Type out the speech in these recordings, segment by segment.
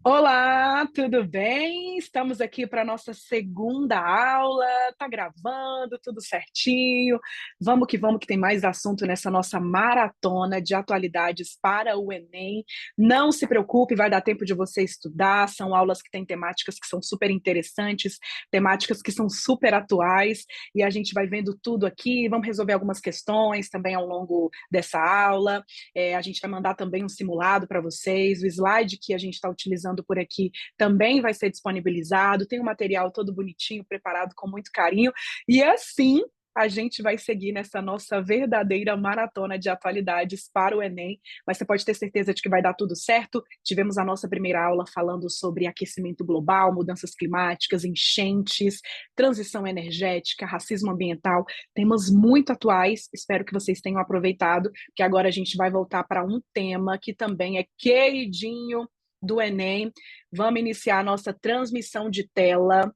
Olá, tudo bem? Estamos aqui para a nossa segunda aula. Tá gravando, tudo certinho. Vamos que tem mais assunto nessa nossa maratona de atualidades para o Enem. Não se preocupe, vai dar tempo de você estudar. São aulas que têm temáticas que são super interessantes, temáticas que são super atuais, e a gente vai vendo tudo aqui. Vamos resolver algumas questões também ao longo dessa aula. A gente vai mandar também um simulado para vocês. O slide que a gente está utilizando por aqui também vai ser disponibilizado. Tem um material todo bonitinho, preparado com muito carinho. E assim a gente vai seguir nessa nossa verdadeira maratona de atualidades para o Enem, mas você pode ter certeza de que vai dar tudo certo. Tivemos a nossa primeira aula falando sobre aquecimento global, mudanças climáticas, enchentes, transição energética, racismo ambiental, temas muito atuais. Espero que vocês tenham aproveitado, que agora a gente vai voltar para um tema que também é queridinho do Enem. Vamos iniciar a nossa transmissão de tela.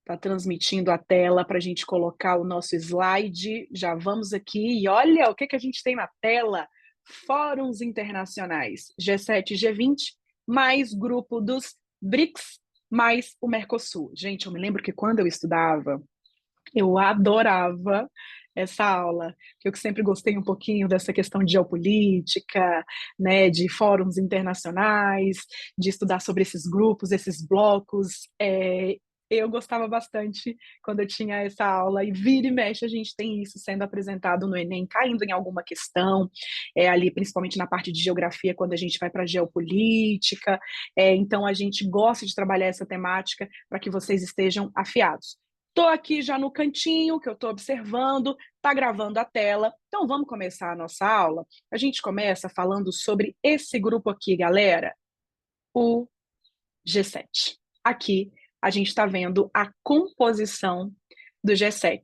Está transmitindo a tela para a gente colocar o nosso slide. Já vamos aqui e olha o que a gente tem na tela. Fóruns internacionais, G7 e G20, mais grupo dos BRICS, mais o Mercosul. Gente, eu me lembro que quando eu estudava, eu adorava essa aula, que eu sempre gostei um pouquinho dessa questão de geopolítica, né, de fóruns internacionais, de estudar sobre esses grupos, esses blocos. Eu gostava bastante quando eu tinha essa aula, e vira e mexe a gente tem isso sendo apresentado no Enem, caindo em alguma questão, ali principalmente na parte de geografia, quando a gente vai para geopolítica. Então a gente gosta de trabalhar essa temática para que vocês estejam afiados. Estou aqui já no cantinho que eu estou observando, está gravando a tela. Então vamos começar a nossa aula? A gente começa falando sobre esse grupo aqui, galera, o G7. Aqui a gente está vendo a composição do G7.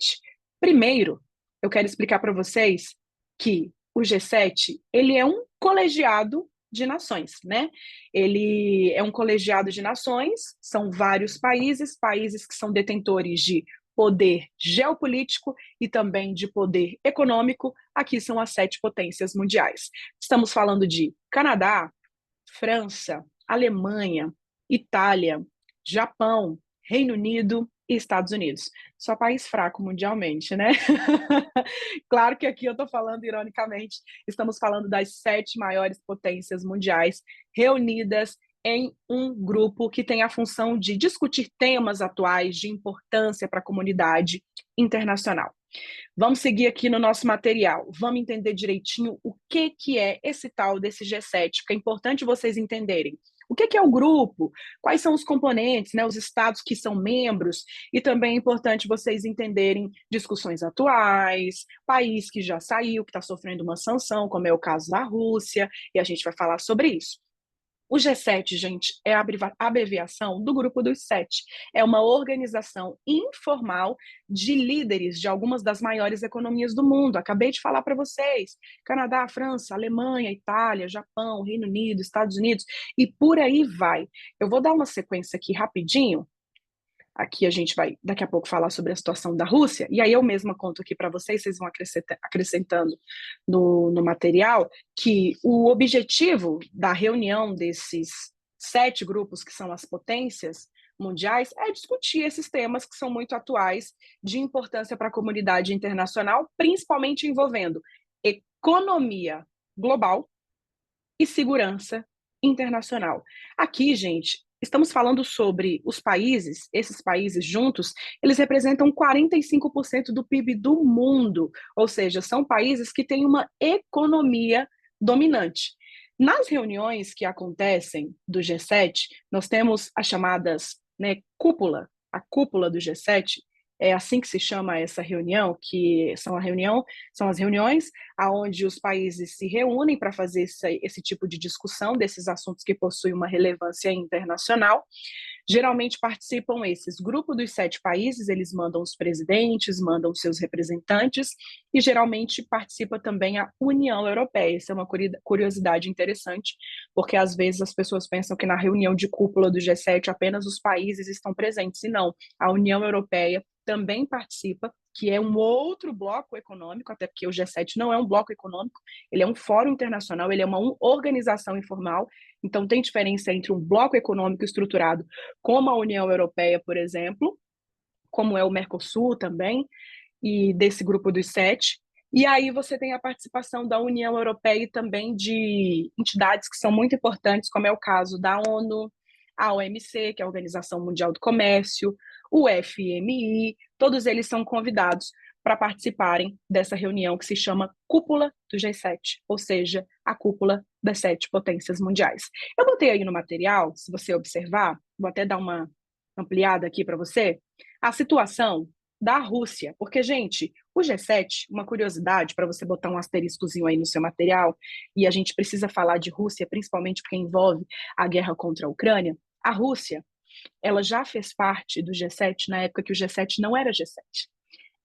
Primeiro, eu quero explicar para vocês que o G7 ele é um colegiado de nações, né? Ele é um colegiado de nações, são vários países, países que são detentores de poder geopolítico e também de poder econômico. Aqui são as 7 potências mundiais. Estamos falando de Canadá, França, Alemanha, Itália, Japão, Reino Unido e Estados Unidos. Só país fraco mundialmente, né? Claro que aqui eu estou falando ironicamente, estamos falando das 7 maiores potências mundiais reunidas em um grupo que tem a função de discutir temas atuais de importância para a comunidade internacional. Vamos seguir aqui no nosso material. Vamos entender direitinho o que é esse tal desse G7, porque é importante vocês entenderem o que é o grupo, quais são os componentes, né, os estados que são membros, e também é importante vocês entenderem discussões atuais, país que já saiu, que está sofrendo uma sanção, como é o caso da Rússia, e a gente vai falar sobre isso. O G7, gente, é a abreviação do Grupo dos Sete. É uma organização informal de líderes de algumas das maiores economias do mundo. Acabei de falar para vocês: Canadá, França, Alemanha, Itália, Japão, Reino Unido, Estados Unidos, e por aí vai. Eu vou dar uma sequência aqui rapidinho. Aqui a gente vai daqui a pouco falar sobre a situação da Rússia, e aí eu mesma conto aqui para vocês, vocês vão acrescentando no material, que o objetivo da reunião desses 7 grupos, que são as potências mundiais, é discutir esses temas que são muito atuais, de importância para a comunidade internacional, principalmente envolvendo economia global e segurança internacional. Aqui, gente, estamos falando sobre os países, esses países juntos, eles representam 45% do PIB do mundo, ou seja, são países que têm uma economia dominante. Nas reuniões que acontecem do G7, nós temos as chamadas, né, cúpula, a cúpula do G7, é assim que se chama essa reunião, que são as reuniões onde os países se reúnem para fazer esse tipo de discussão desses assuntos que possuem uma relevância internacional. Geralmente participam esses grupos dos 7 países, eles mandam os presidentes, mandam seus representantes, e geralmente participa também a União Europeia. Isso é uma curiosidade interessante, porque às vezes as pessoas pensam que na reunião de cúpula do G7 apenas os países estão presentes, e não, a União Europeia também participa, que é um outro bloco econômico, até porque o G7 não é um bloco econômico, ele é um fórum internacional, ele é uma organização informal, Então, tem diferença entre um bloco econômico estruturado como a União Europeia, por exemplo, como é o Mercosul também, e desse grupo dos sete. E aí você tem a participação da União Europeia e também de entidades que são muito importantes, como é o caso da ONU, a OMC, que é a Organização Mundial do Comércio, o FMI, todos eles são convidados para participarem dessa reunião que se chama Cúpula do G7, ou seja, a cúpula das sete potências mundiais. Eu botei aí no material, se você observar, vou até dar uma ampliada aqui para você, a situação da Rússia, porque, gente, o G7, uma curiosidade para você botar um asteriscozinho aí no seu material, e a gente precisa falar de Rússia, principalmente porque envolve a guerra contra a Ucrânia. A Rússia, ela já fez parte do G7 na época que o G7 não era G7,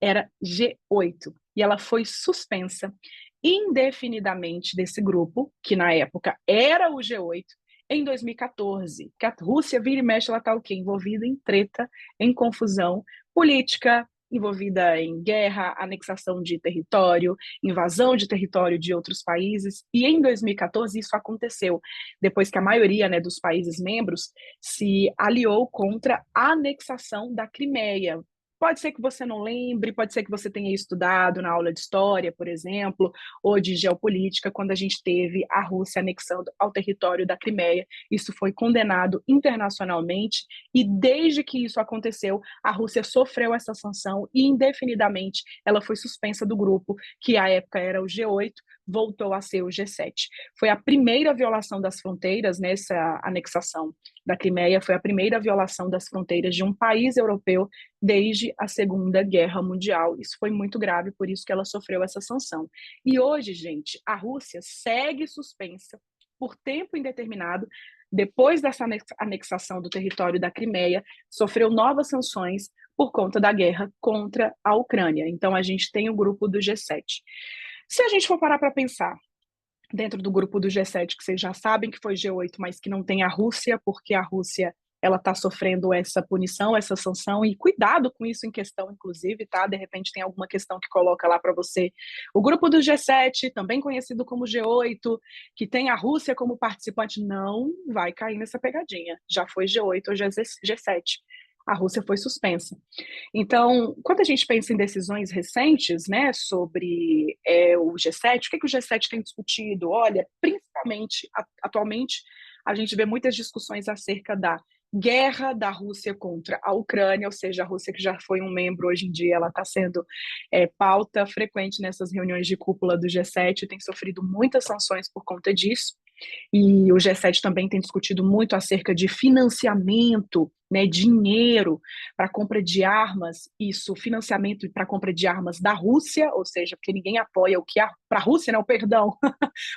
era G8, e ela foi suspensa indefinidamente desse grupo, que na época era o G8, em 2014, que a Rússia vira e mexe, ela está o quê? Envolvida em treta, em confusão política, envolvida em guerra, anexação de território, invasão de território de outros países, e em 2014 isso aconteceu, depois que a maioria, né, dos países membros se aliou contra a anexação da Crimeia. Pode ser que você não lembre, pode ser que você tenha estudado na aula de história, por exemplo, ou de geopolítica, quando a gente teve a Rússia anexando ao território da Crimeia. Isso foi condenado internacionalmente e desde que isso aconteceu, a Rússia sofreu essa sanção e indefinidamente ela foi suspensa do grupo, que à época era o G8, voltou a ser o G7. Foi a primeira violação das fronteiras nessa anexação da Crimeia, foi a primeira violação das fronteiras de um país europeu desde a Segunda Guerra Mundial. Isso foi muito grave, por isso que ela sofreu essa sanção. E hoje, gente, a Rússia segue suspensa por tempo indeterminado. Depois dessa anexação do território da Crimeia, sofreu novas sanções por conta da guerra contra a Ucrânia. Então, a gente tem o grupo do G7. Se a gente for parar para pensar, dentro do grupo do G7, que vocês já sabem que foi G8, mas que não tem a Rússia, porque a Rússia ela está sofrendo essa punição, essa sanção, e cuidado com isso em questão, inclusive, tá? De repente tem alguma questão que coloca lá para você. O grupo do G7, também conhecido como G8, que tem a Rússia como participante, não vai cair nessa pegadinha. Já foi G8 ou G7. A Rússia foi suspensa. Então, quando a gente pensa em decisões recentes, né, sobre o G7, o que o G7 tem discutido? Olha, principalmente, atualmente, a gente vê muitas discussões acerca da guerra da Rússia contra a Ucrânia, ou seja, a Rússia que já foi um membro, hoje em dia ela está sendo pauta frequente nessas reuniões de cúpula do G7, tem sofrido muitas sanções por conta disso. E o G7 também tem discutido muito acerca de financiamento, né, dinheiro para compra de armas, isso, financiamento para compra de armas da Rússia, ou seja, porque ninguém apoia o que para a Rússia, não, perdão,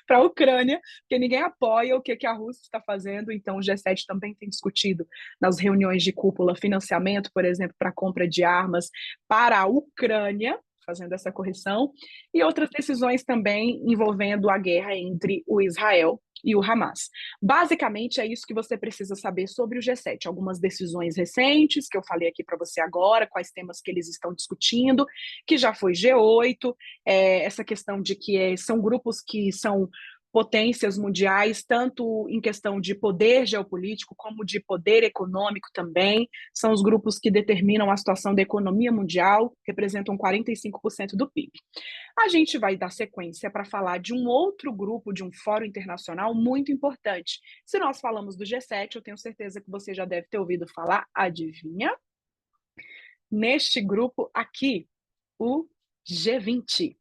para a Ucrânia, porque ninguém apoia o que a Rússia está fazendo, então o G7 também tem discutido nas reuniões de cúpula financiamento, por exemplo, para compra de armas para a Ucrânia, fazendo essa correção, e outras decisões também envolvendo a guerra entre o Israel e o Hamas. Basicamente, é isso que você precisa saber sobre o G7. Algumas decisões recentes, que eu falei aqui para você agora, quais temas que eles estão discutindo, que já foi G8, essa questão de que são grupos que são potências mundiais, tanto em questão de poder geopolítico, como de poder econômico também. São os grupos que determinam a situação da economia mundial, representam 45% do PIB. A gente vai dar sequência para falar de um outro grupo, de um fórum internacional muito importante. Se nós falamos do G7, eu tenho certeza que você já deve ter ouvido falar, adivinha? Neste grupo aqui, o G20.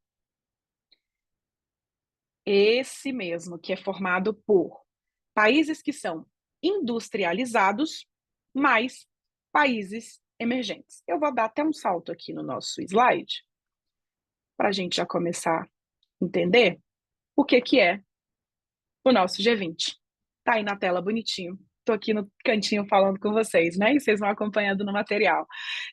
Esse mesmo, que é formado por países que são industrializados, mais países emergentes. Eu vou dar até um salto aqui no nosso slide, para a gente já começar a entender o que é o nosso G20. Tá aí na tela bonitinho. Estou aqui no cantinho falando com vocês, né? E vocês vão acompanhando no material.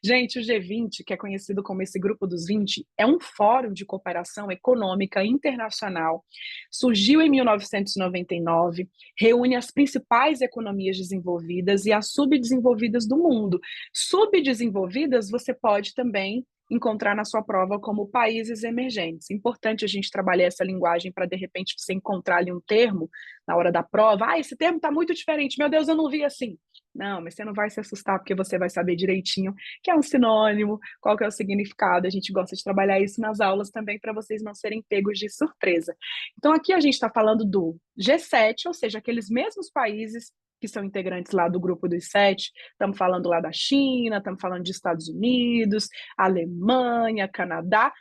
Gente, o G20, que é conhecido como esse Grupo dos 20, é um fórum de cooperação econômica internacional. Surgiu em 1999, reúne as principais economias desenvolvidas e as subdesenvolvidas do mundo. Subdesenvolvidas, você pode também encontrar na sua prova como países emergentes. Importante a gente trabalhar essa linguagem para, de repente, você encontrar ali um termo na hora da prova. Ah, esse termo está muito diferente. Meu Deus, eu não vi assim. Não, mas você não vai se assustar porque você vai saber direitinho que é um sinônimo, qual que é o significado. A gente gosta de trabalhar isso nas aulas também para vocês não serem pegos de surpresa. Então, aqui a gente está falando do G7, ou seja, aqueles mesmos países que são integrantes lá do grupo dos sete. Estamos falando lá da China, estamos falando de Estados Unidos, Alemanha, Canadá,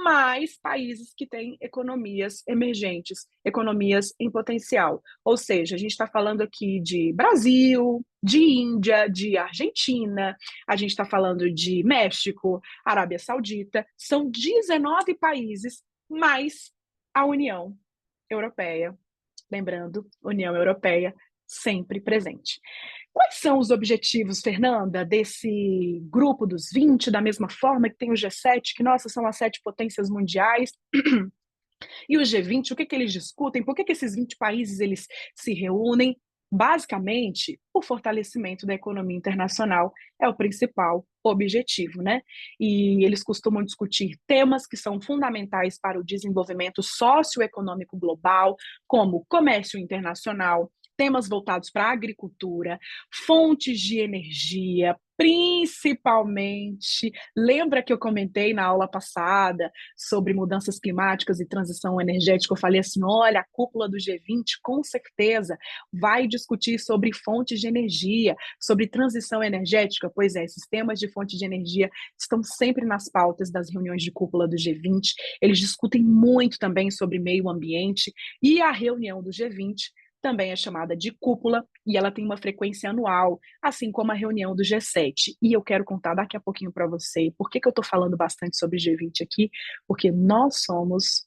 mais países que têm economias emergentes, economias em potencial. Ou seja, a gente está falando aqui de Brasil, de Índia, de Argentina, a gente está falando de México, Arábia Saudita, são 19 países, mais a União Europeia. Lembrando, União Europeia sempre presente. Quais são os objetivos, Fernanda, desse grupo dos 20, da mesma forma que tem o G7, que, nossa, são as 7 potências mundiais, e o G20, o que eles discutem, por que esses 20 países eles se reúnem? Basicamente, o fortalecimento da economia internacional é o principal objetivo, né? E eles costumam discutir temas que são fundamentais para o desenvolvimento socioeconômico global, como comércio internacional, temas voltados para a agricultura, fontes de energia, principalmente. Lembra que eu comentei na aula passada sobre mudanças climáticas e transição energética? Eu falei assim: olha, a cúpula do G20 com certeza vai discutir sobre fontes de energia, sobre transição energética. Pois é, esses temas de fontes de energia estão sempre nas pautas das reuniões de cúpula do G20. Eles discutem muito também sobre meio ambiente, e a reunião do G20 também é chamada de cúpula, e ela tem uma frequência anual, assim como a reunião do G7. E eu quero contar daqui a pouquinho para você por que eu estou falando bastante sobre G20 aqui, porque nós somos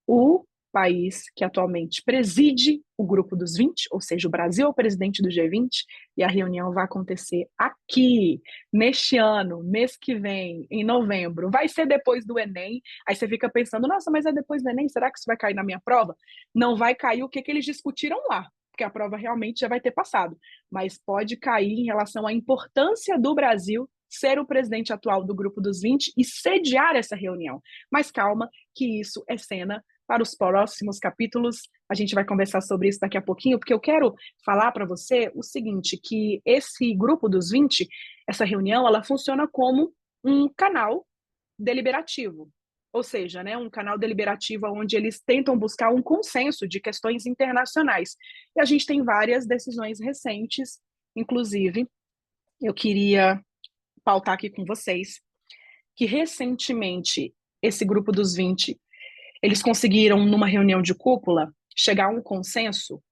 o país que atualmente preside o grupo dos 20, ou seja, o Brasil é o presidente do G20, e a reunião vai acontecer aqui, neste ano, mês que vem, em novembro. Vai ser depois do Enem. Aí você fica pensando: nossa, mas é depois do Enem? Será que isso vai cair na minha prova? Não vai cair o que eles discutiram lá, porque a prova realmente já vai ter passado. Mas pode cair em relação à importância do Brasil ser o presidente atual do grupo dos 20 e sediar essa reunião. Mas calma, que isso é cena para os próximos capítulos. A gente vai conversar sobre isso daqui a pouquinho, porque eu quero falar para você o seguinte, que esse grupo dos 20, essa reunião, ela funciona como um canal deliberativo. Ou seja, né, um canal deliberativo onde eles tentam buscar um consenso de questões internacionais. E a gente tem várias decisões recentes, inclusive, eu queria pautar aqui com vocês, que recentemente esse grupo dos 20, eles conseguiram, numa reunião de cúpula, chegar a um consenso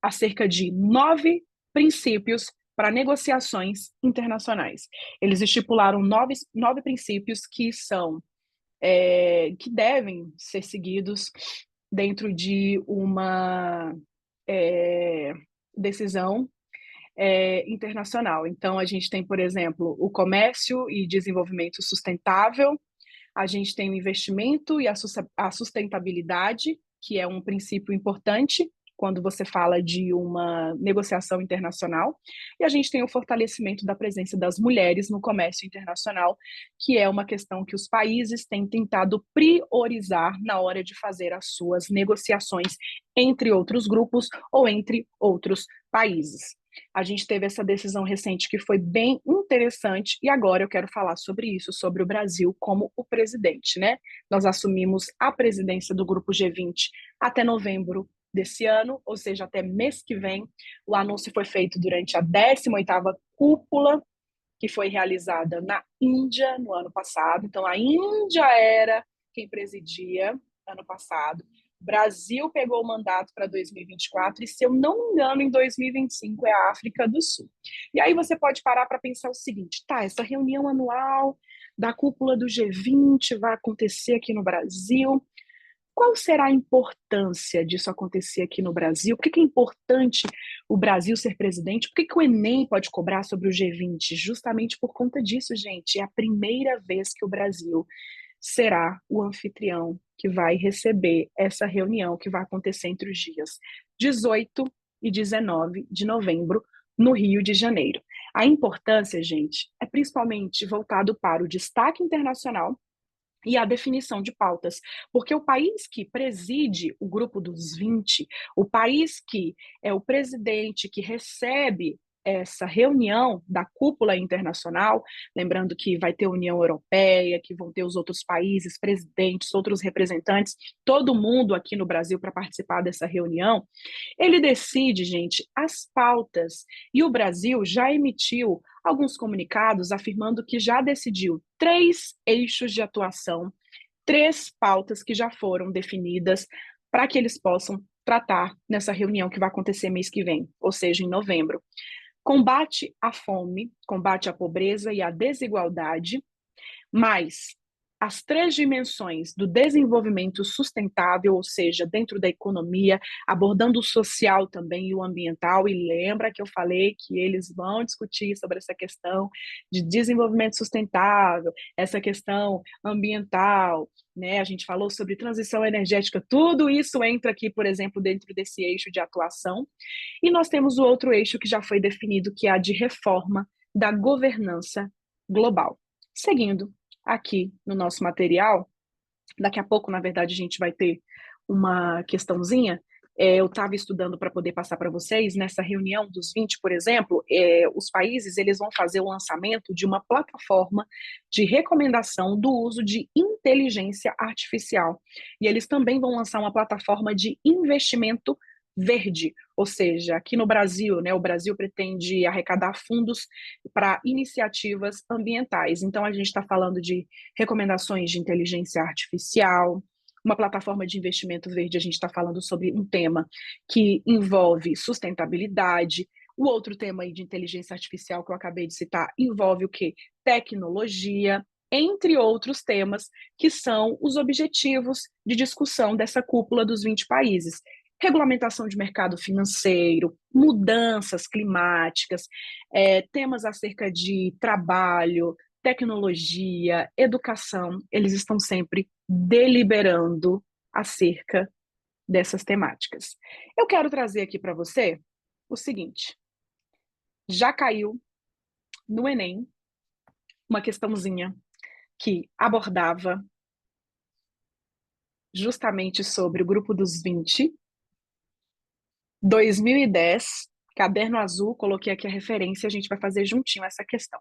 acerca de 9 princípios para negociações internacionais. Eles estipularam 9 princípios que são que devem ser seguidos dentro de uma decisão internacional. Então, a gente tem, por exemplo, o comércio e desenvolvimento sustentável, a gente tem o investimento e a sustentabilidade, que é um princípio importante quando você fala de uma negociação internacional, e a gente tem o fortalecimento da presença das mulheres no comércio internacional, que é uma questão que os países têm tentado priorizar na hora de fazer as suas negociações entre outros grupos ou entre outros países. A gente teve essa decisão recente que foi bem interessante, e agora eu quero falar sobre isso, sobre o Brasil como o presidente, né? Nós assumimos a presidência do Grupo G20 até novembro desse ano, ou seja, até mês que vem. O anúncio foi feito durante a 18ª cúpula, que foi realizada na Índia no ano passado. Então, a Índia era quem presidia ano passado. Brasil pegou o mandato para 2024 e, se eu não me engano, em 2025 é a África do Sul. E aí você pode parar para pensar o seguinte: tá, essa reunião anual da cúpula do G20 vai acontecer aqui no Brasil. Qual será a importância disso acontecer aqui no Brasil? Por que é importante o Brasil ser presidente? Por que o Enem pode cobrar sobre o G20? Justamente por conta disso, gente. É a primeira vez que o Brasil será o anfitrião que vai receber essa reunião que vai acontecer entre os dias 18 e 19 de novembro, no Rio de Janeiro. A importância, gente, é principalmente voltado para o destaque internacional e a definição de pautas, porque o país que preside o grupo dos 20, o país que é o presidente que recebe essa reunião da cúpula internacional, lembrando que vai ter a União Europeia, que vão ter os outros países, presidentes, outros representantes, todo mundo aqui no Brasil para participar dessa reunião, ele decide, gente, as pautas. E o Brasil já emitiu alguns comunicados afirmando que já decidiu 3 eixos de atuação, 3 pautas que já foram definidas para que eles possam tratar nessa reunião que vai acontecer mês que vem, ou seja, em novembro. Combate à fome, combate à pobreza e à desigualdade, mas as 3 dimensões do desenvolvimento sustentável, ou seja, dentro da economia, abordando o social também e o ambiental, e lembra que eu falei que eles vão discutir sobre essa questão de desenvolvimento sustentável, essa questão ambiental, né? A gente falou sobre transição energética, tudo isso entra aqui, por exemplo, dentro desse eixo de atuação. E nós temos o outro eixo que já foi definido, que é a de reforma da governança global. Seguindo aqui no nosso material, daqui a pouco, na verdade, a gente vai ter uma questãozinha. Eu estava estudando para poder passar para vocês, nessa reunião dos 20, por exemplo, os países eles vão fazer o lançamento de uma plataforma de recomendação do uso de inteligência artificial. E eles também vão lançar uma plataforma de investimento verde, ou seja, aqui no Brasil, né, o Brasil pretende arrecadar fundos para iniciativas ambientais. Então, a gente está falando de recomendações de inteligência artificial, uma plataforma de investimento verde, a gente está falando sobre um tema que envolve sustentabilidade. O outro tema aí de inteligência artificial que eu acabei de citar envolve o quê? Tecnologia, entre outros temas que são os objetivos de discussão dessa cúpula dos 20 países. Regulamentação de mercado financeiro, mudanças climáticas, temas acerca de trabalho, tecnologia, educação, eles estão sempre deliberando acerca dessas temáticas. Eu quero trazer aqui para você o seguinte: já caiu no Enem uma questãozinha que abordava justamente sobre o grupo dos 20, 2010, caderno azul, coloquei aqui a referência, a gente vai fazer juntinho essa questão.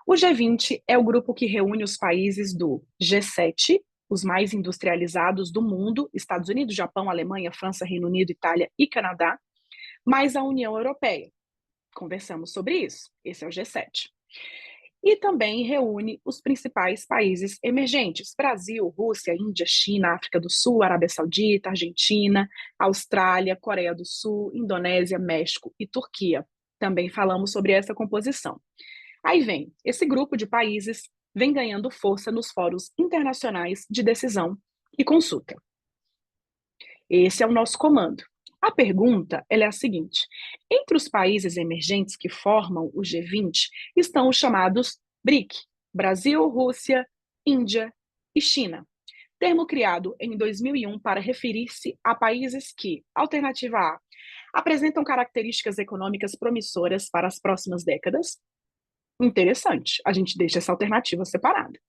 O G20 é o grupo que reúne os países do G7, os mais industrializados do mundo, Estados Unidos, Japão, Alemanha, França, Reino Unido, Itália e Canadá, mais a União Europeia. Conversamos sobre isso, esse é o G7. E também reúne os principais países emergentes: Brasil, Rússia, Índia, China, África do Sul, Arábia Saudita, Argentina, Austrália, Coreia do Sul, Indonésia, México e Turquia. Também falamos sobre essa composição. Aí vem, esse grupo de países vem ganhando força nos fóruns internacionais de decisão e consulta. Esse é o nosso comando. A pergunta ela é a seguinte: entre os países emergentes que formam o G20 estão os chamados BRIC, Brasil, Rússia, Índia e China. Termo criado em 2001 para referir-se a países que, alternativa A, apresentam características econômicas promissoras para as próximas décadas. Interessante, a gente deixa essa alternativa separada.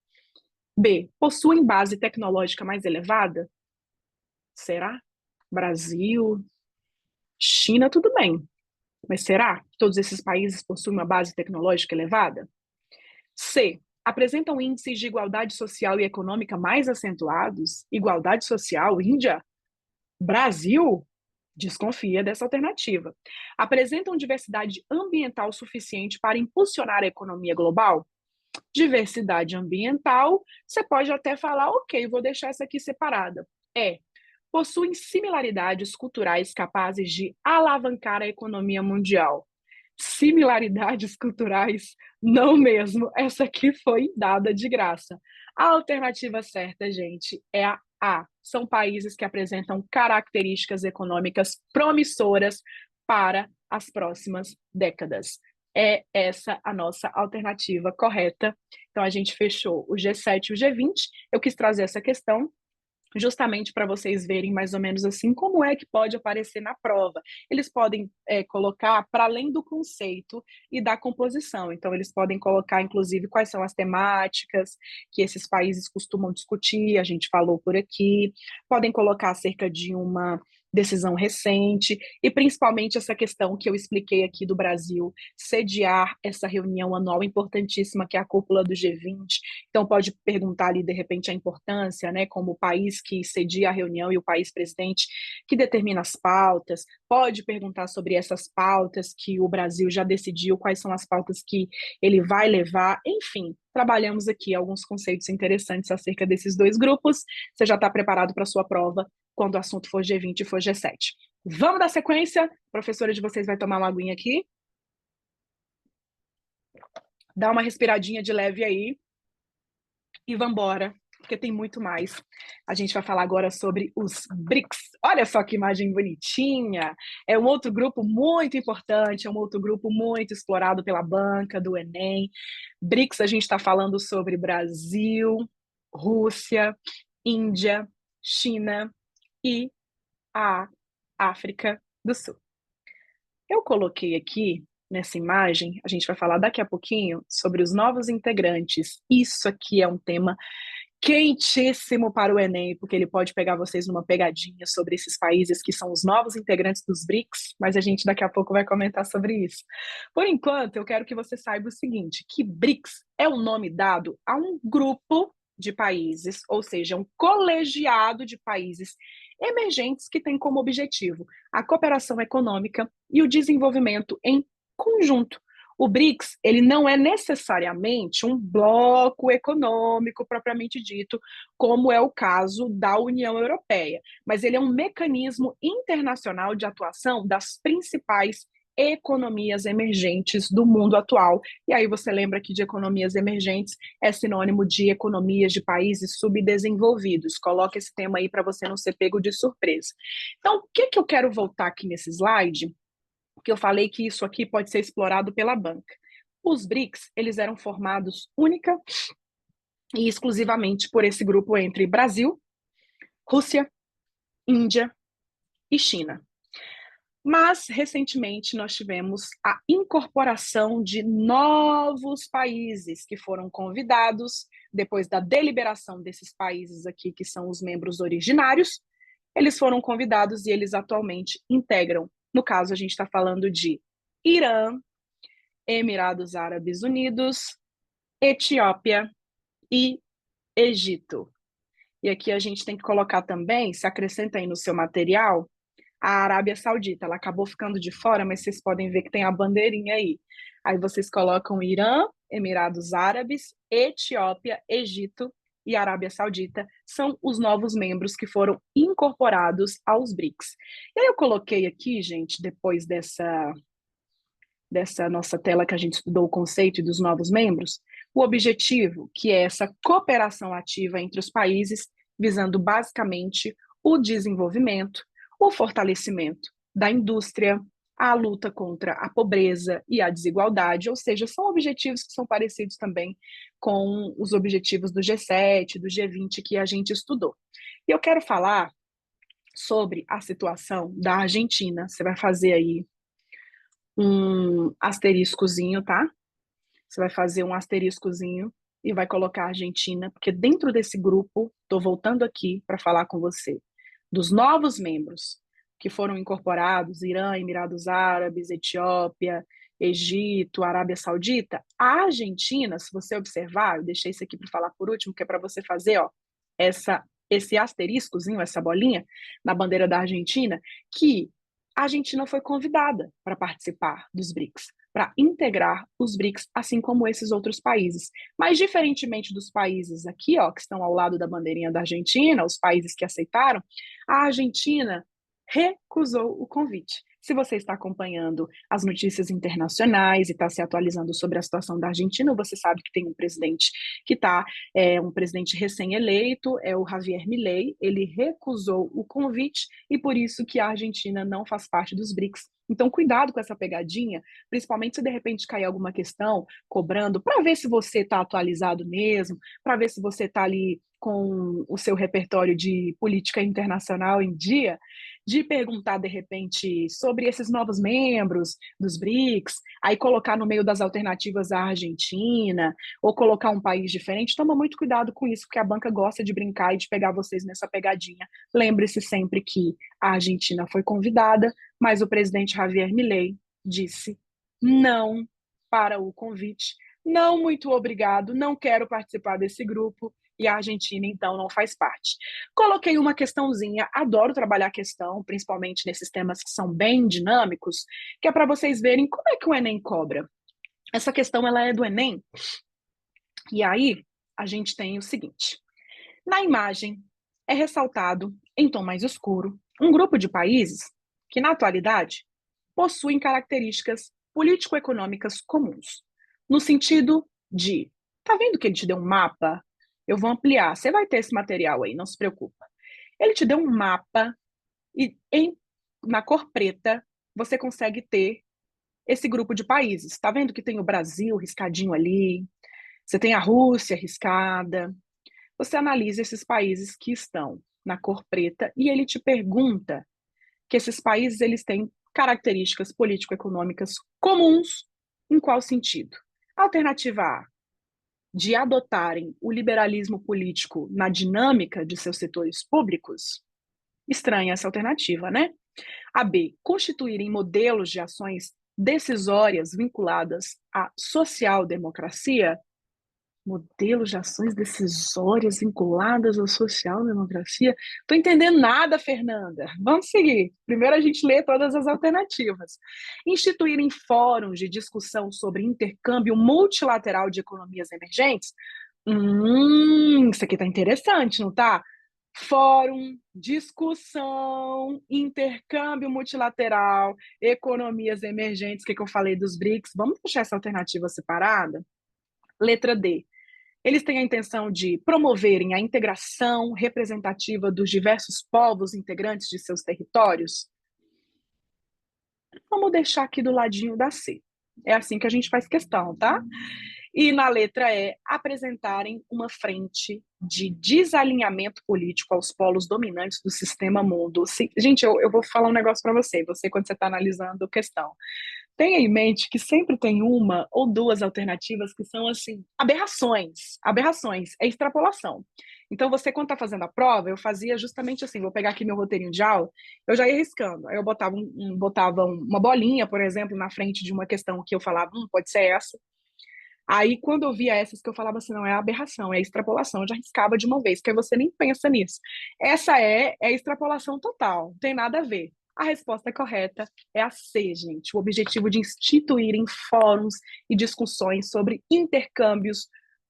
B, possuem base tecnológica mais elevada? Será? Brasil, China, tudo bem. Mas será que todos esses países possuem uma base tecnológica elevada? C, apresentam índices de igualdade social e econômica mais acentuados? Igualdade social, Índia? Brasil? Desconfia dessa alternativa. Apresentam diversidade ambiental suficiente para impulsionar a economia global? Diversidade ambiental, você pode até falar, ok, vou deixar essa aqui separada. Possuem similaridades culturais capazes de alavancar a economia mundial. Similaridades culturais, não mesmo. Essa aqui foi dada de graça. A alternativa certa, gente, é a A. São países que apresentam características econômicas promissoras para as próximas décadas. É essa a nossa alternativa correta. Então, a gente fechou o G7 e o G20. Eu quis trazer essa questão justamente para vocês verem mais ou menos assim como é que pode aparecer na prova. Eles podem colocar para além do conceito e da composição. Então, eles podem colocar, inclusive, quais são as temáticas que esses países costumam discutir, a gente falou por aqui. Podem colocar acerca de uma decisão recente e principalmente essa questão que eu expliquei aqui do Brasil sediar essa reunião anual importantíssima que é a cúpula do G20. Então pode perguntar ali de repente a importância, né, como o país que cedia a reunião e o país presidente que determina as pautas, pode perguntar sobre essas pautas que o Brasil já decidiu, quais são as pautas que ele vai levar, enfim, trabalhamos aqui alguns conceitos interessantes acerca desses dois grupos. Você já está preparado para a sua prova quando o assunto for G20 e for G7. Vamos dar sequência? A professora de vocês vai tomar uma aguinha aqui. Dá uma respiradinha de leve aí. E vamos embora, porque tem muito mais. A gente vai falar agora sobre os BRICS. Olha só que imagem bonitinha. É um outro grupo muito importante, é um outro grupo muito explorado pela banca do Enem. BRICS, a gente está falando sobre Brasil, Rússia, Índia, China e a África do Sul. Eu coloquei aqui nessa imagem, a gente vai falar daqui a pouquinho sobre os novos integrantes. Isso aqui é um tema quentíssimo para o Enem, porque ele pode pegar vocês numa pegadinha sobre esses países que são os novos integrantes dos BRICS, mas a gente daqui a pouco vai comentar sobre isso. Por enquanto, eu quero que você saiba o seguinte, que BRICS é o nome dado a um grupo de países, ou seja, um colegiado de países emergentes que tem como objetivo a cooperação econômica e o desenvolvimento em conjunto. O BRICS, ele não é necessariamente um bloco econômico propriamente dito, como é o caso da União Europeia, mas ele é um mecanismo internacional de atuação das principais economias emergentes do mundo atual. E aí você lembra que de economias emergentes é sinônimo de economias de países subdesenvolvidos. Coloca esse tema aí para você não ser pego de surpresa. Então, o que eu quero voltar aqui nesse slide? Porque eu falei que isso aqui pode ser explorado pela banca. Os BRICS, eles eram formados única e exclusivamente por esse grupo entre Brasil, Rússia, Índia e China. Mas, recentemente, nós tivemos a incorporação de novos países que foram convidados, depois da deliberação desses países aqui, que são os membros originários, eles foram convidados e eles atualmente integram. No caso, a gente está falando de Irã, Emirados Árabes Unidos, Etiópia e Egito. E aqui a gente tem que colocar também, se acrescenta aí no seu material, a Arábia Saudita. Ela acabou ficando de fora, mas vocês podem ver que tem a bandeirinha aí. Aí vocês colocam Irã, Emirados Árabes, Etiópia, Egito e Arábia Saudita são os novos membros que foram incorporados aos BRICS. E aí eu coloquei aqui, gente, depois dessa nossa tela que a gente estudou o conceito dos novos membros, o objetivo, que é essa cooperação ativa entre os países, visando basicamente o desenvolvimento, o fortalecimento da indústria, a luta contra a pobreza e a desigualdade, ou seja, são objetivos que são parecidos também com os objetivos do G7, do G20 que a gente estudou. E eu quero falar sobre a situação da Argentina. Você vai fazer aí um asteriscozinho, tá? Você vai fazer um asteriscozinho e vai colocar a Argentina, porque dentro desse grupo, estou voltando aqui para falar com você, dos novos membros que foram incorporados, Irã, Emirados Árabes, Etiópia, Egito, Arábia Saudita, a Argentina, se você observar, eu deixei isso aqui para falar por último, que é para você fazer, ó, esse asteriscozinho, essa bolinha na bandeira da Argentina, que a Argentina foi convidada para participar dos BRICS, para integrar os BRICS, assim como esses outros países. Mas, diferentemente dos países aqui, ó, que estão ao lado da bandeirinha da Argentina, os países que aceitaram, a Argentina recusou o convite. Se você está acompanhando as notícias internacionais e está se atualizando sobre a situação da Argentina, você sabe que tem um presidente que está, um presidente recém-eleito, é o Javier Milei, ele recusou o convite e por isso que a Argentina não faz parte dos BRICS, Então, cuidado com essa pegadinha, principalmente se de repente cair alguma questão cobrando, para ver se você está atualizado mesmo, para ver se você está ali com o seu repertório de política internacional em dia, de perguntar de repente sobre esses novos membros dos BRICS, aí colocar no meio das alternativas a Argentina, ou colocar um país diferente. Toma muito cuidado com isso, porque a banca gosta de brincar e de pegar vocês nessa pegadinha. Lembre-se sempre que a Argentina foi convidada, mas o presidente Javier Milei disse não para o convite. Não, muito obrigado, não quero participar desse grupo, e a Argentina, então, não faz parte. Coloquei uma questãozinha, adoro trabalhar questão, principalmente nesses temas que são bem dinâmicos, que é para vocês verem como é que o Enem cobra. Essa questão, ela é do Enem, e aí a gente tem o seguinte, na imagem é ressaltado, em tom mais escuro, um grupo de países que, na atualidade, possuem características político-econômicas comuns, no sentido de, tá vendo que ele te deu um mapa? Eu vou ampliar, você vai ter esse material aí, não se preocupa. Ele te deu um mapa e na cor preta você consegue ter esse grupo de países. Tá vendo que tem o Brasil riscadinho ali, você tem a Rússia riscada. Você analisa esses países que estão na cor preta e ele te pergunta que esses países eles têm características político-econômicas comuns em qual sentido? Alternativa A, de adotarem o liberalismo político na dinâmica de seus setores públicos? Estranha essa alternativa, né? A B, constituírem modelos de ações decisórias vinculadas à social-democracia? Modelos de ações decisórias vinculadas à social-democracia? Estou entendendo nada, Fernanda. Vamos seguir. Primeiro a gente lê todas as alternativas. Instituírem fóruns de discussão sobre intercâmbio multilateral de economias emergentes? Isso aqui está interessante, não está? Fórum, discussão, intercâmbio multilateral, economias emergentes, que eu falei dos BRICS. Vamos deixar essa alternativa separada? Letra D. Eles têm a intenção de promoverem a integração representativa dos diversos povos integrantes de seus territórios? Vamos deixar aqui do ladinho da C. É assim que a gente faz questão, tá? E na letra E, apresentarem uma frente de desalinhamento político aos polos dominantes do sistema mundo. Gente, eu vou falar um negócio para você, quando você está analisando a questão. Tenha em mente que sempre tem uma ou duas alternativas que são, assim, aberrações. Aberrações, é extrapolação. Então, você, quando está fazendo a prova, eu fazia justamente assim, vou pegar aqui meu roteirinho de aula, eu já ia riscando. Aí eu botava uma bolinha, por exemplo, na frente de uma questão que eu falava, pode ser essa. Aí, quando eu via essas que eu falava assim, não, é aberração, é extrapolação, eu já riscava de uma vez, porque você nem pensa nisso. Essa é extrapolação total, não tem nada a ver. A resposta correta é a C, gente. O objetivo de instituírem fóruns e discussões sobre intercâmbios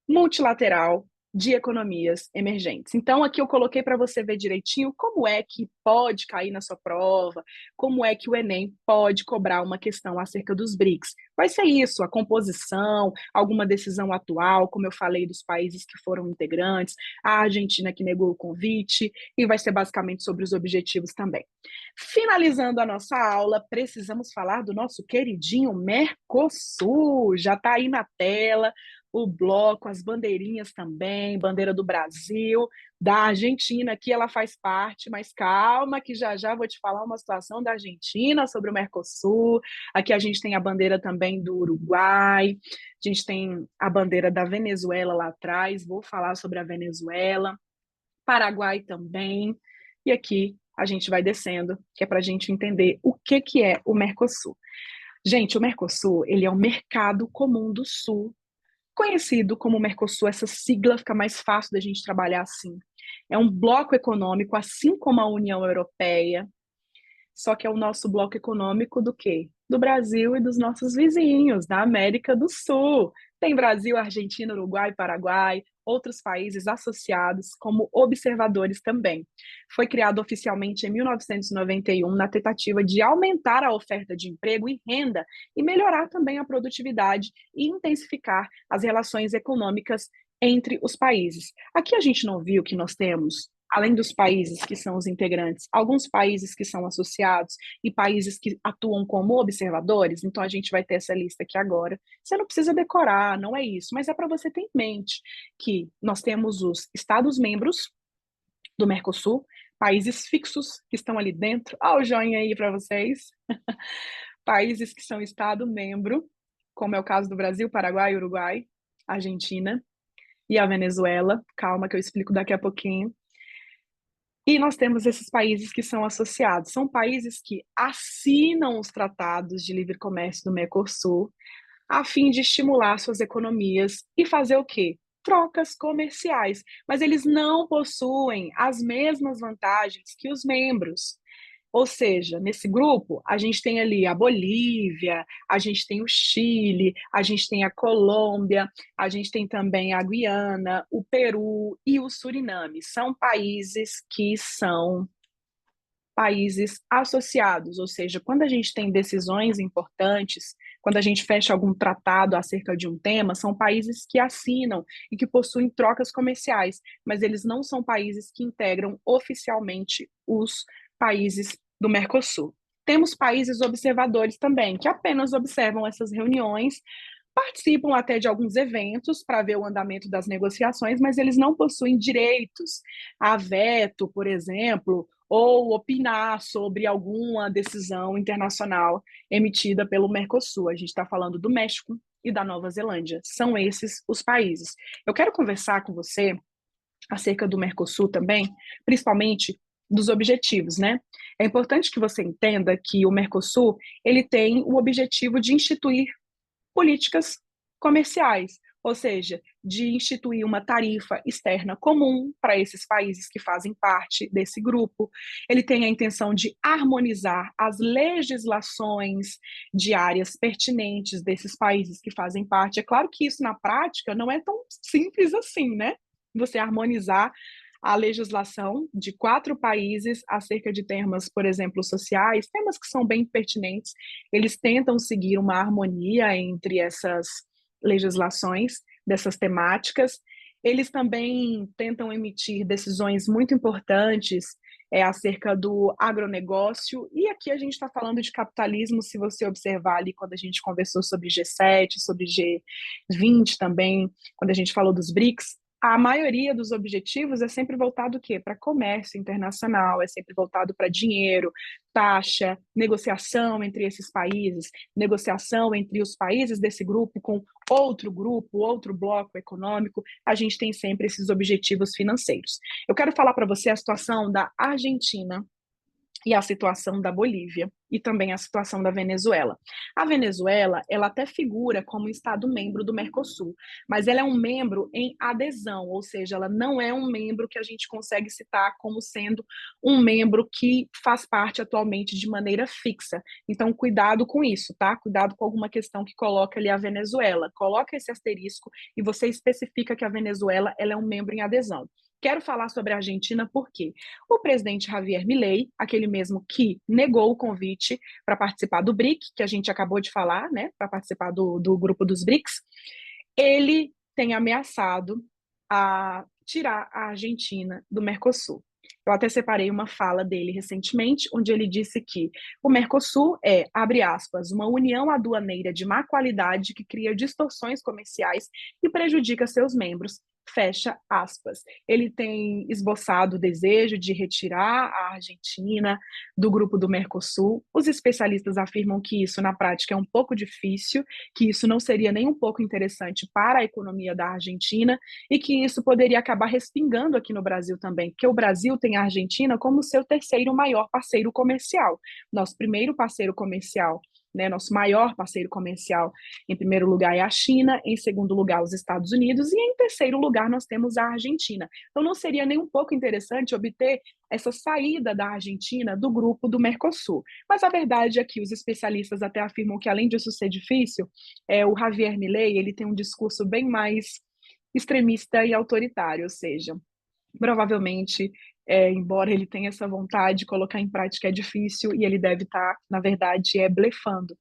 multilateral de economias emergentes. Então, aqui eu coloquei para você ver direitinho como é que pode cair na sua prova, como é que o Enem pode cobrar uma questão acerca dos BRICS. Vai ser isso, a composição, alguma decisão atual, como eu falei, dos países que foram integrantes, a Argentina que negou o convite, e vai ser basicamente sobre os objetivos também. Finalizando a nossa aula, precisamos falar do nosso queridinho Mercosul. Já está aí na tela o bloco, as bandeirinhas também, bandeira do Brasil, da Argentina, que ela faz parte, mas calma que já já vou te falar uma situação da Argentina sobre o Mercosul. Aqui a gente tem a bandeira também do Uruguai, a gente tem a bandeira da Venezuela lá atrás, vou falar sobre a Venezuela, Paraguai também, e aqui a gente vai descendo, que é para a gente entender o que é o Mercosul. Gente, o Mercosul, ele é o Mercado Comum do Sul, conhecido como Mercosul, essa sigla fica mais fácil da gente trabalhar assim. É um bloco econômico, assim como a União Europeia, só que é o nosso bloco econômico do quê? Do Brasil e dos nossos vizinhos, da América do Sul. Tem Brasil, Argentina, Uruguai, Paraguai, outros países associados como observadores também. Foi criado oficialmente em 1991 na tentativa de aumentar a oferta de emprego e renda e melhorar também a produtividade e intensificar as relações econômicas entre os países. Aqui a gente não viu que nós temos além dos países que são os integrantes, alguns países que são associados e países que atuam como observadores. Então, a gente vai ter essa lista aqui agora. Você não precisa decorar, não é isso, mas é para você ter em mente que nós temos os Estados-membros do Mercosul, países fixos que estão ali dentro. Olha o joinha aí para vocês. Países que são Estado-membro, como é o caso do Brasil, Paraguai, Uruguai, Argentina e a Venezuela. Calma que eu explico daqui a pouquinho. E nós temos esses países que são associados. São países que assinam os tratados de livre comércio do Mercosul a fim de estimular suas economias e fazer o quê? Trocas comerciais. Mas eles não possuem as mesmas vantagens que os membros. Ou seja, nesse grupo, a gente tem ali a Bolívia, a gente tem o Chile, a gente tem a Colômbia, a gente tem também a Guiana, o Peru e o Suriname. São países que são países associados, ou seja, quando a gente tem decisões importantes, quando a gente fecha algum tratado acerca de um tema, são países que assinam e que possuem trocas comerciais, mas eles não são países que integram oficialmente os países do Mercosul. Temos países observadores também, que apenas observam essas reuniões, participam até de alguns eventos para ver o andamento das negociações, mas eles não possuem direitos a veto, por exemplo, ou opinar sobre alguma decisão internacional emitida pelo Mercosul. A gente está falando do México e da Nova Zelândia. São esses os países. Eu quero conversar com você acerca do Mercosul também, principalmente dos objetivos, né? É importante que você entenda que o Mercosul, ele tem o objetivo de instituir políticas comerciais, ou seja, de instituir uma tarifa externa comum para esses países que fazem parte desse grupo. Ele tem a intenção de harmonizar as legislações de áreas pertinentes desses países que fazem parte. É claro que isso na prática não é tão simples assim, né? Você harmonizar a legislação de 4 países acerca de temas, por exemplo, sociais, temas que são bem pertinentes. Eles tentam seguir uma harmonia entre essas legislações, dessas temáticas. Eles também tentam emitir decisões muito importantes acerca do agronegócio, e aqui a gente está falando de capitalismo, se você observar ali quando a gente conversou sobre G7, sobre G20 também, quando a gente falou dos BRICS, a maioria dos objetivos é sempre voltado o quê? Para comércio internacional, é sempre voltado para dinheiro, taxa, negociação entre esses países, negociação entre os países desse grupo com outro bloco econômico. A gente tem sempre esses objetivos financeiros. Eu quero falar para você a situação da Argentina e a situação da Bolívia e também a situação da Venezuela. A Venezuela, ela até figura como Estado-membro do Mercosul, mas ela é um membro em adesão, ou seja, ela não é um membro que a gente consegue citar como sendo um membro que faz parte atualmente de maneira fixa. Então, cuidado com isso, tá? Cuidado com alguma questão que coloca ali a Venezuela. Coloca esse asterisco e você especifica que a Venezuela, ela é um membro em adesão. Quero falar sobre a Argentina porque o presidente Javier Milei, aquele mesmo que negou o convite para participar do BRIC, que a gente acabou de falar, né, para participar do grupo dos BRICS, ele tem ameaçado a tirar a Argentina do Mercosul. Eu até separei uma fala dele recentemente, onde ele disse que o Mercosul é, abre aspas, uma união aduaneira de má qualidade que cria distorções comerciais e prejudica seus membros, fecha aspas. Ele tem esboçado o desejo de retirar a Argentina do grupo do Mercosul. Os especialistas afirmam que isso, na prática, é um pouco difícil, que isso não seria nem um pouco interessante para a economia da Argentina e que isso poderia acabar respingando aqui no Brasil também, porque o Brasil tem a Argentina como seu terceiro maior parceiro comercial. Nosso primeiro parceiro comercial, né, nosso maior parceiro comercial, em primeiro lugar, é a China, em segundo lugar, os Estados Unidos, e em terceiro lugar, nós temos a Argentina. Então, não seria nem um pouco interessante obter essa saída da Argentina do grupo do Mercosul. Mas a verdade é que os especialistas até afirmam que, além disso ser difícil, o Javier Milei, ele tem um discurso bem mais extremista e autoritário, ou seja, provavelmente, embora ele tenha essa vontade, colocar em prática é difícil e ele deve estar, na verdade, blefando.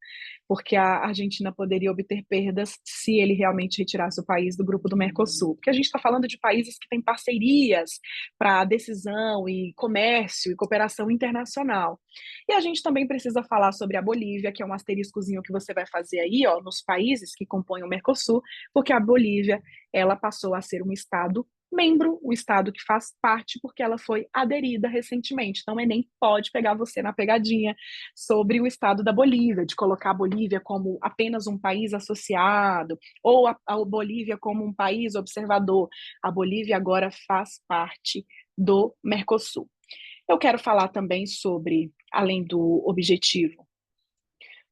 porque a Argentina poderia obter perdas se ele realmente retirasse o país do grupo do Mercosul. Porque a gente está falando de países que têm parcerias para decisão e comércio e cooperação internacional. E a gente também precisa falar sobre a Bolívia, que é um asteriscozinho que você vai fazer aí, ó, nos países que compõem o Mercosul, porque a Bolívia, ela passou a ser um estado membro, o estado que faz parte, porque ela foi aderida recentemente. Então, o Enem pode pegar você na pegadinha sobre o estado da Bolívia, de colocar a Bolívia como apenas um país associado, ou a Bolívia como um país observador. A Bolívia agora faz parte do Mercosul. Eu quero falar também sobre, além do objetivo,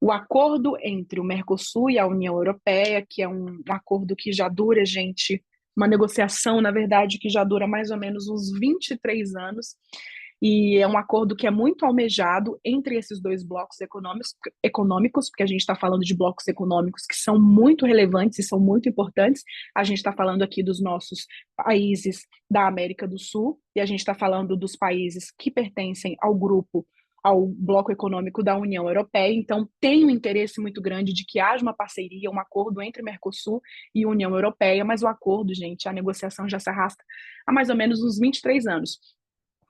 o acordo entre o Mercosul e a União Europeia, que é um acordo que já dura, gente, uma negociação, na verdade, que já dura mais ou menos uns 23 anos, e é um acordo que é muito almejado entre esses dois blocos econômicos, porque a gente está falando de blocos econômicos que são muito relevantes e são muito importantes. A gente está falando aqui dos nossos países da América do Sul, e a gente está falando dos países que pertencem ao bloco econômico da União Europeia. Então, tem um interesse muito grande de que haja uma parceria, um acordo entre Mercosul e União Europeia, mas o acordo, gente, a negociação já se arrasta há mais ou menos uns 23 anos.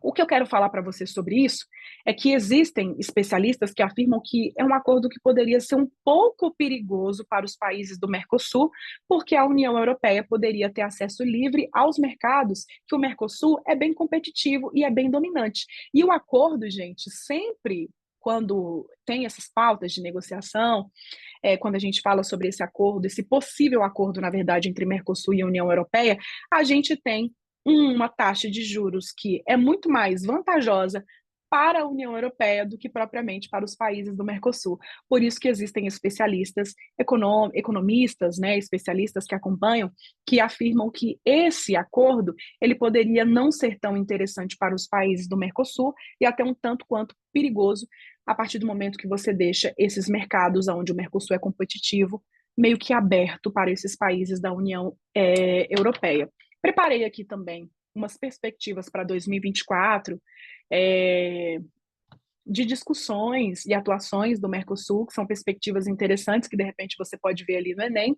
O que eu quero falar para você sobre isso é que existem especialistas que afirmam que é um acordo que poderia ser um pouco perigoso para os países do Mercosul, porque a União Europeia poderia ter acesso livre aos mercados, que o Mercosul é bem competitivo e é bem dominante. E o acordo, gente, sempre quando tem essas pautas de negociação, quando a gente fala sobre esse acordo, esse possível acordo, na verdade, entre Mercosul e a União Europeia, a gente tem uma taxa de juros que é muito mais vantajosa para a União Europeia do que propriamente para os países do Mercosul. Por isso que existem especialistas, economistas, né, especialistas que acompanham, que afirmam que esse acordo ele poderia não ser tão interessante para os países do Mercosul e até um tanto quanto perigoso a partir do momento que você deixa esses mercados onde o Mercosul é competitivo meio que aberto para esses países da União Europeia. Preparei aqui também umas perspectivas para 2024, é, de discussões e atuações do Mercosul, que são perspectivas interessantes que, de repente, você pode ver ali no Enem.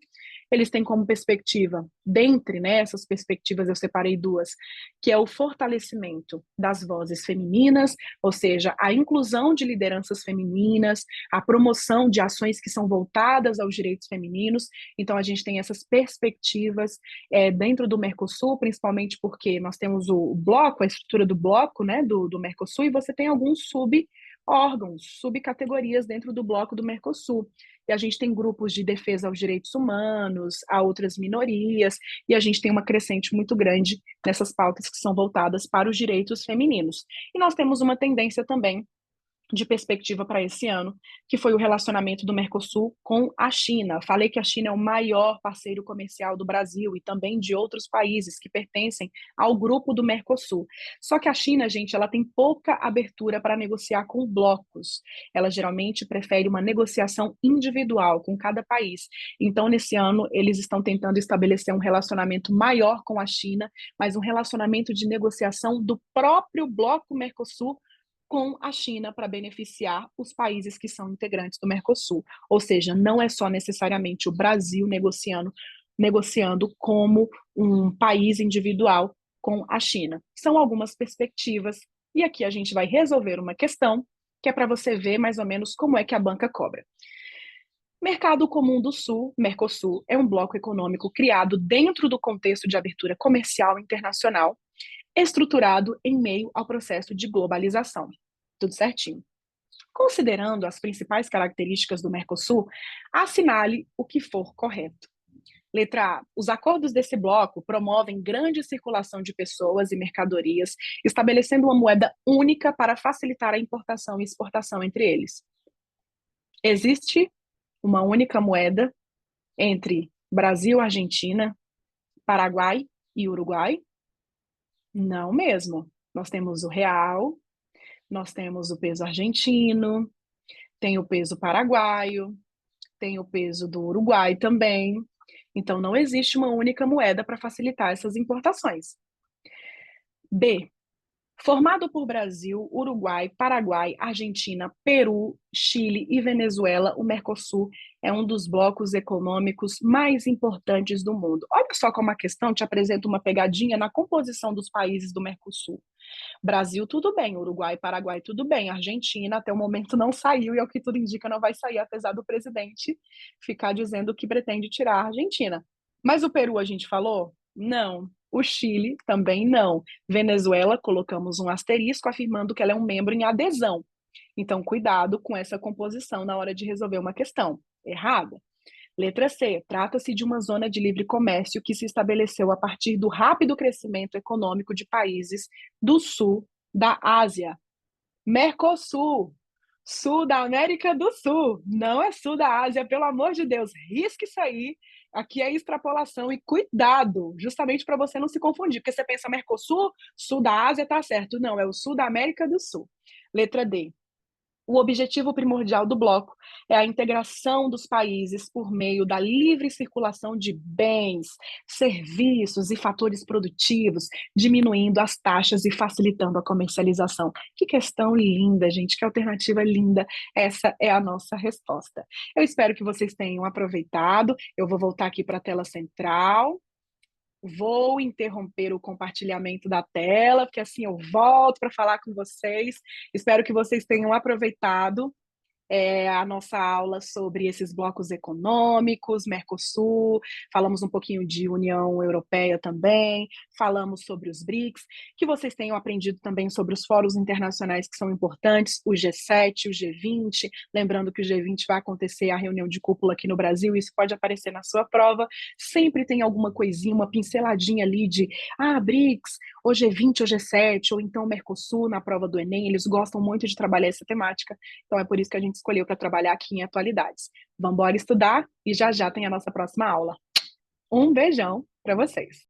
Eles têm como perspectiva, dentre, né, essas perspectivas, eu separei duas, que é o fortalecimento das vozes femininas, ou seja, a inclusão de lideranças femininas, a promoção de ações que são voltadas aos direitos femininos. Então, a gente tem essas perspectivas dentro do Mercosul, principalmente porque nós temos o bloco, a estrutura do bloco, né, do Mercosul, e você tem alguns órgãos, subcategorias dentro do bloco do Mercosul. E a gente tem grupos de defesa aos direitos humanos, a outras minorias, e a gente tem uma crescente muito grande nessas pautas que são voltadas para os direitos femininos. E nós temos uma tendência também de perspectiva para esse ano, que foi o relacionamento do Mercosul com a China. Falei que a China é o maior parceiro comercial do Brasil e também de outros países que pertencem ao grupo do Mercosul. Só que a China, gente, ela tem pouca abertura para negociar com blocos. Ela geralmente prefere uma negociação individual com cada país. Então, nesse ano, eles estão tentando estabelecer um relacionamento maior com a China, mas um relacionamento de negociação do próprio bloco Mercosul com a China para beneficiar os países que são integrantes do Mercosul. Ou seja, não é só necessariamente o Brasil negociando como um país individual com a China. São algumas perspectivas, e aqui a gente vai resolver uma questão que é para você ver mais ou menos como é que a banca cobra. Mercado Comum do Sul, Mercosul, é um bloco econômico criado dentro do contexto de abertura comercial internacional, estruturado em meio ao processo de globalização. Tudo certinho. Considerando as principais características do Mercosul, assinale o que for correto. Letra A. Os acordos desse bloco promovem grande circulação de pessoas e mercadorias, estabelecendo uma moeda única para facilitar a importação e exportação entre eles. Existe uma única moeda entre Brasil, Argentina, Paraguai e Uruguai? Não mesmo. Nós temos o real, nós temos o peso argentino, tem o peso paraguaio, tem o peso do Uruguai também. Então, não existe uma única moeda para facilitar essas importações. B. Formado por Brasil, Uruguai, Paraguai, Argentina, Peru, Chile e Venezuela, o Mercosul é um dos blocos econômicos mais importantes do mundo. Olha só como a questão te apresenta uma pegadinha na composição dos países do Mercosul. Brasil, tudo bem, Uruguai, Paraguai, tudo bem, Argentina, até o momento não saiu e, ao que tudo indica, não vai sair, apesar do presidente ficar dizendo que pretende tirar a Argentina. Mas o Peru, a gente falou? Não. O Chile também não. Venezuela, colocamos um asterisco afirmando que ela é um membro em adesão. Então, cuidado com essa composição na hora de resolver uma questão. Errada. Letra C. Trata-se de uma zona de livre comércio que se estabeleceu a partir do rápido crescimento econômico de países do sul da Ásia. Mercosul, sul da América do Sul, não é sul da Ásia, pelo amor de Deus, risque isso aí. Aqui é extrapolação e cuidado, justamente para você não se confundir, porque você pensa Mercosul, sul da Ásia, tá certo. Não, é o sul da América do Sul. Letra D. O objetivo primordial do bloco é a integração dos países por meio da livre circulação de bens, serviços e fatores produtivos, diminuindo as taxas e facilitando a comercialização. Que questão linda, gente, que alternativa linda. Essa é a nossa resposta. Eu espero que vocês tenham aproveitado. Eu vou voltar aqui para a tela central. Vou interromper o compartilhamento da tela, porque assim eu volto para falar com vocês. Espero que vocês tenham aproveitado a nossa aula sobre esses blocos econômicos, Mercosul, falamos um pouquinho de União Europeia também, falamos sobre os BRICS, que vocês tenham aprendido também sobre os fóruns internacionais que são importantes, o G7, o G20, lembrando que o G20 vai acontecer a reunião de cúpula aqui no Brasil, isso pode aparecer na sua prova, sempre tem alguma coisinha, uma pinceladinha ali de, BRICS, ou G20 ou G7, ou então o Mercosul na prova do Enem, eles gostam muito de trabalhar essa temática, então é por isso que a gente escolheu para trabalhar aqui em atualidades. Vamos embora estudar e já já tem a nossa próxima aula. Um beijão para vocês.